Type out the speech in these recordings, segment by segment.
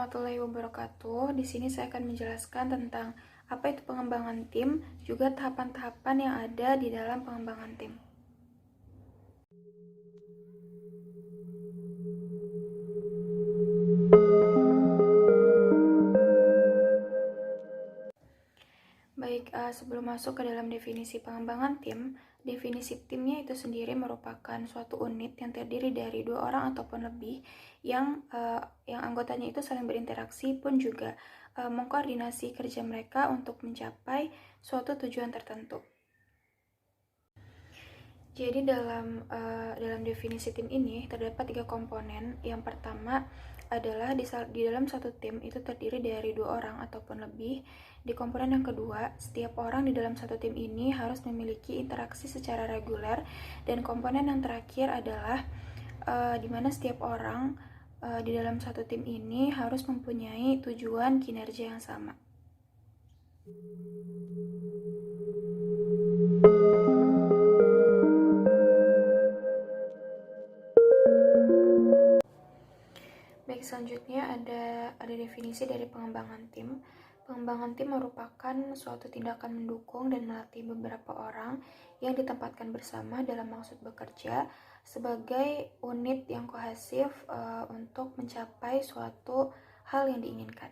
warahmatullahi wabarakatuh. Di sini saya akan menjelaskan tentang apa itu pengembangan tim, juga tahapan-tahapan yang ada di dalam pengembangan tim. Baik, sebelum masuk ke dalam definisi pengembangan tim, definisi timnya itu sendiri merupakan suatu unit yang terdiri dari 2 orang ataupun lebih yang anggotanya itu saling berinteraksi pun juga mengkoordinasi kerja mereka untuk mencapai suatu tujuan tertentu. Jadi dalam definisi tim ini terdapat 3 komponen. Yang pertama adalah di dalam satu tim itu terdiri dari 2 orang ataupun lebih. Di komponen yang kedua, setiap orang di dalam satu tim ini harus memiliki interaksi secara reguler. Dan komponen yang terakhir adalah di mana setiap orang di dalam satu tim ini harus mempunyai tujuan kinerja yang sama. Baik, selanjutnya ada definisi dari pengembangan tim. Pengembangan tim merupakan suatu tindakan mendukung dan melatih beberapa orang yang ditempatkan bersama dalam maksud bekerja sebagai unit yang kohesif untuk mencapai suatu hal yang diinginkan.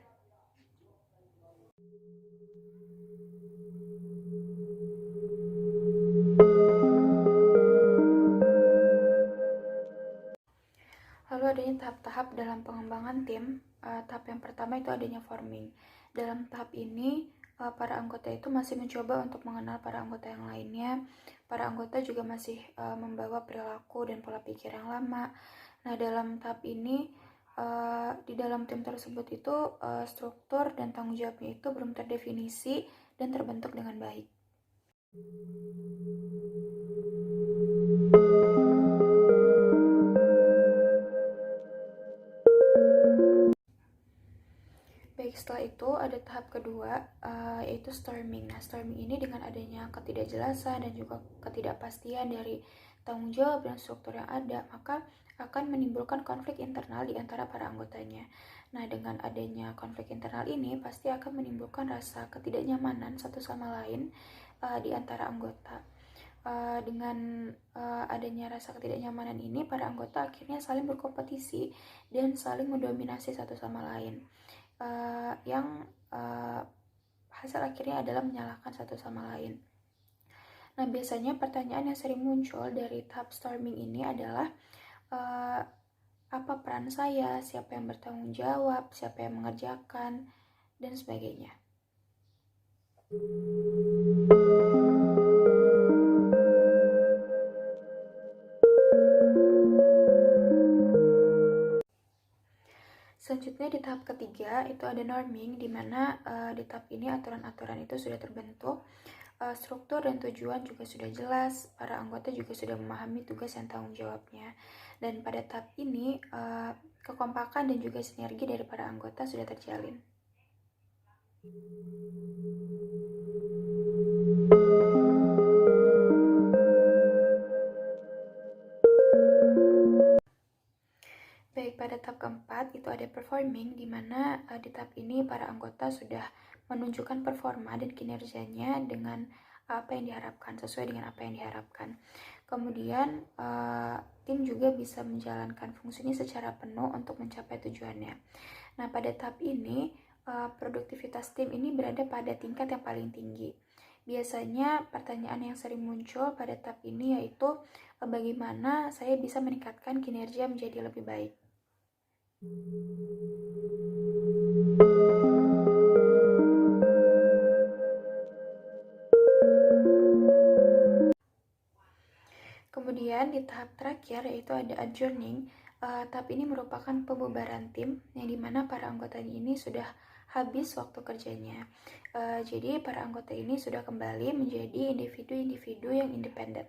Lalu adanya tahap-tahap dalam pengembangan tim. Tahap yang pertama itu adanya forming. Dalam tahap ini, para anggota itu masih mencoba untuk mengenal para anggota yang lainnya. Para anggota juga masih membawa perilaku dan pola pikir yang lama. Nah, dalam tahap ini, di dalam tim tersebut itu struktur dan tanggung jawabnya itu belum terdefinisi dan terbentuk dengan baik. Baik, setelah itu ada tahap kedua, yaitu storming. Nah, storming ini dengan adanya ketidakjelasan dan juga ketidakpastian dari tanggung jawab dan struktur yang ada, maka akan menimbulkan konflik internal di antara para anggotanya. Nah, dengan adanya konflik internal ini pasti akan menimbulkan rasa ketidaknyamanan satu sama lain di antara anggota. Dengan adanya rasa ketidaknyamanan ini, para anggota akhirnya saling berkompetisi dan saling mendominasi satu sama lain. Yang hasil akhirnya adalah menyalahkan satu sama lain. Nah, biasanya pertanyaan yang sering muncul dari tahap storming ini adalah apa peran saya, siapa yang bertanggung jawab, siapa yang mengerjakan, dan sebagainya. Selanjutnya di tahap ketiga itu ada norming, di mana di tahap ini aturan-aturan itu sudah terbentuk, struktur dan tujuan juga sudah jelas, para anggota juga sudah memahami tugas dan tanggung jawabnya. Dan pada tahap ini kekompakan dan juga sinergi dari para anggota sudah terjalin. Baik, pada tahap keempat itu ada performing, di mana di tahap ini para anggota sudah menunjukkan performa dan kinerjanya dengan apa yang diharapkan, sesuai dengan apa yang diharapkan. Kemudian tim juga bisa menjalankan fungsinya secara penuh untuk mencapai tujuannya. Nah, pada tahap ini produktivitas tim ini berada pada tingkat yang paling tinggi. Biasanya pertanyaan yang sering muncul pada tahap ini yaitu bagaimana saya bisa meningkatkan kinerja menjadi lebih baik. Kemudian di tahap terakhir yaitu ada adjourning. Tahap ini merupakan pembubaran tim yang dimana para anggotanya ini sudah habis waktu kerjanya. Jadi para anggota ini sudah kembali menjadi individu-individu yang independen.